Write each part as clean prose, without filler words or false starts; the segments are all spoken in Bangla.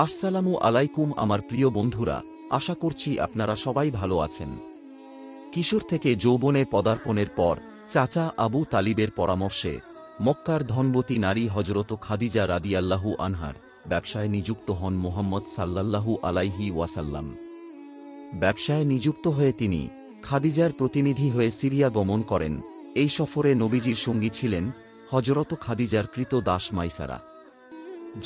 আসসালামু আলাইকুম আমার প্রিয় বন্ধুরা, আশা করছি আপনারা সবাই ভালো আছেন। কিশোর থেকে যৌবনে পদার্পণের পর চাচা আবু তালিবের পরামর্শে মক্কার ধনবতী নারী হজরত খাদিজা রাদিয়াল্লাহু আনহার ব্যবসায় নিযুক্ত হন মুহাম্মদ সাল্লাল্লাহু আলাইহি ওয়াসাল্লাম। ব্যবসায় নিযুক্ত হয়ে তিনি খাদিজার প্রতিনিধি হয়ে সিরিয়া গমন করেন। এই সফরে নবীজির সঙ্গী ছিলেন হজরত খাদিজার কৃত দাস মাইসারা।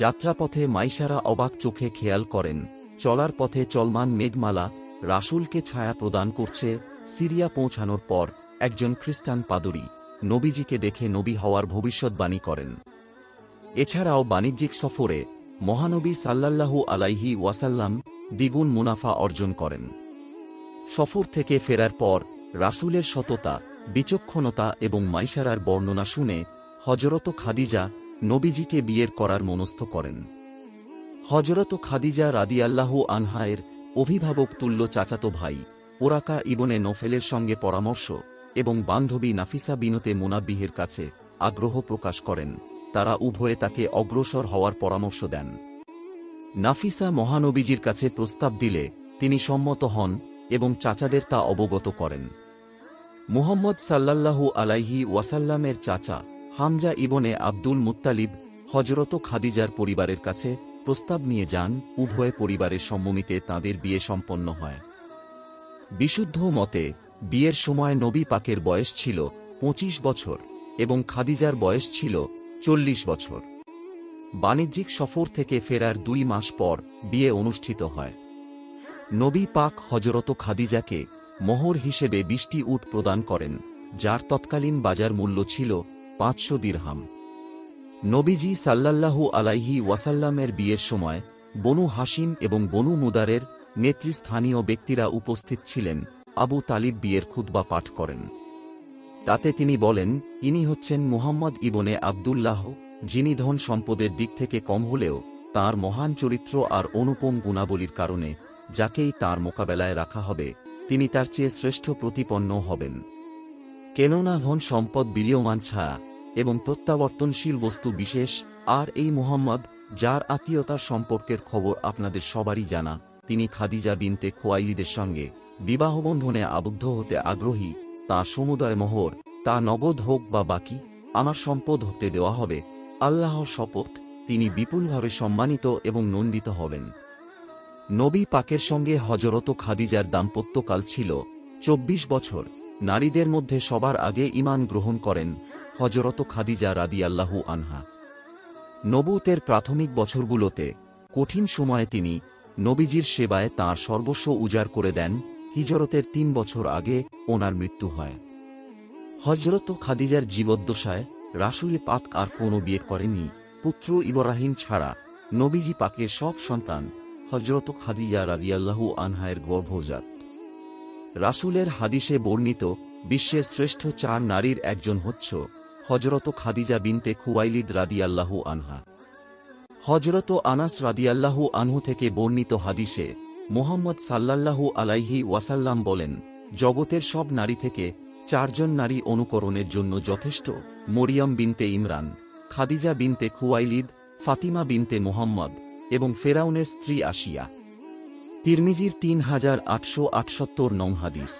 যাত্রাপথে মাইসারা অবাক চোখে খেয়াল করেন চলার পথে চলমান মেঘমালা রাসূলকে ছায়া প্রদান করছে। সিরিয়া পৌঁছানোর পর একজন খ্রিস্টান পাদরী নবীজিকে দেখে নবী হওয়ার ভবিষ্যদ্বাণী করেন। এছাড়াও বাণিজ্যিক সফরে মহানবী সাল্লাল্লাহু আলাইহি ওয়াসাল্লাম দ্বিগুণ মুনাফা অর্জন করেন। সফর থেকে ফেরার পর রাসূলের সততা, বিচক্ষণতা এবং মাইসারার বর্ণনা শুনে হজরত খাদিজা নবীজিকে বিয়ের করার মনস্থ করেন। হজরত খাদিজা রাদিয়াল্লাহু আনহায়ের অভিভাবক তুল্য চাচাতো ভাই ওরাকা ইবনে নফেলের সঙ্গে পরামর্শ এবং বান্ধবী নাফিসা বিনতে মুনাব্বিহের কাছে আগ্রহ প্রকাশ করেন। তারা উভয়ে তাকে অগ্রসর হওয়ার পরামর্শ দেন। নাফিসা মহানবীজির কাছে প্রস্তাব দিলে তিনি সম্মত হন এবং চাচাদের তা অবগত করেন। মুহাম্মদ সাল্লাল্লাহু আলাইহি ওয়াসাল্লামের চাচা হামজা ইবনে আব্দুল মুত্তালিব হজরত খাদিজার পরিবারের কাছে প্রস্তাব নিয়ে যান। উভয় পরিবারের সম্মতিতে তাঁদের বিয়ে সম্পন্ন হয়। বিশুদ্ধ মতে বিয়ের সময় নবী পাকের বয়স ছিল 25 বছর এবং খাদিজার বয়স ছিল 40 বছর। বাণিজ্যিক সফর থেকে ফেরার 2 মাস পর বিয়ে অনুষ্ঠিত হয়। নবী পাক হজরত খাদিজাকে মোহর হিসেবে 20টি উট প্রদান করেন, যার তৎকালীন বাজার মূল্য ছিল 500 দিরহাম। নবীজি সাল্লাল্লাহু আলাইহি ওয়াসাল্লামের বিয়ের সময় বনু হাশিম এবং বনু মুদারের নেতৃস্থানীয় ব্যক্তিরা উপস্থিত ছিলেন। আবু তালিব বিয়ের খুতবা পাঠ করেন। তাতে তিনি বলেন, ইনি হচ্ছেন মুহাম্মদ ইবনে আবদুল্লাহ, যিনি ধন সম্পদের দিক থেকে কম হলেও তাঁর মহান চরিত্র আর অনুপম গুণাবলীর কারণে যাকেই তাঁর মোকাবেলায় রাখা হবে তিনি তার চেয়ে শ্রেষ্ঠ প্রতিপন্ন হবেন। কেননা ধন সম্পদ বিলীয়মান ছায়া এবং প্রত্যাবর্তনশীল বস্তু বিশেষ, আর এই মুহাম্মদ যার আত্মীয়তার সম্পর্কের খবর আপনাদের সবারই জানা, তিনি খাদিজা বিনতে খুয়াইলিদের সঙ্গে বিবাহবন্ধনে আবদ্ধ হতে আগ্রহী। তা সমুদয় মোহর, তা নগদ হোক বা বাকি, আমার সম্পদ হতে দেওয়া হবে। আল্লাহর শপথ, তিনি বিপুলভাবে সম্মানিত এবং নন্দিত হবেন। নবী পাকের সঙ্গে হজরত খাদিজার দাম্পত্যকাল ছিল 24 বছর। নারীদের মধ্যে সবার আগে ঈমান গ্রহণ করেন হজরত খাদিজা রাদিয়াল্লাহু আনহা। নবুতের প্রাথমিক বছরগুলোতে কঠিন সময়ে তিনি নবীজির সেবায় তাঁর সর্বস্ব উজাড় করে দেন। হিজরতের 3 বছর আগে ওনার মৃত্যু হয়। হজরত খাদিজার জীবদ্দশায় রাসূল পাক আর কোনো বিয়ে করেননি। পুত্র ইব্রাহিম ছাড়া নবীজি পাকের সব সন্তান হজরত খাদিজা রাদিয়াল্লাহু আনহায়ের গর্ভজাত। রাসূলের হাদিসে বর্ণিত বিশ্বের শ্রেষ্ঠ 4 নারীর একজন হচ্ছ হজরত খাদিজা বিনতে খুয়াইলিদ রাদিয়াল্লাহু আনহা। হজরত আনাস রাদিয়াল্লাহু আনহু থেকে বর্ণিত হাদিসে মুহাম্মদ সাল্লাল্লাহু আলাইহি ওয়াসাল্লাম বলেন, জগতের সব নারী থেকে 4 জন নারী অনুকরণের জন্য যথেষ্ট: মরিয়ম বিনতে ইমরান, খাদিজা বিনতে খুয়াইলিদ, ফাতিমা বিনতে মুহাম্মদ এবং ফেরাউনের স্ত্রী আসিয়া। তিরমিজির 3878 নং হাদিস।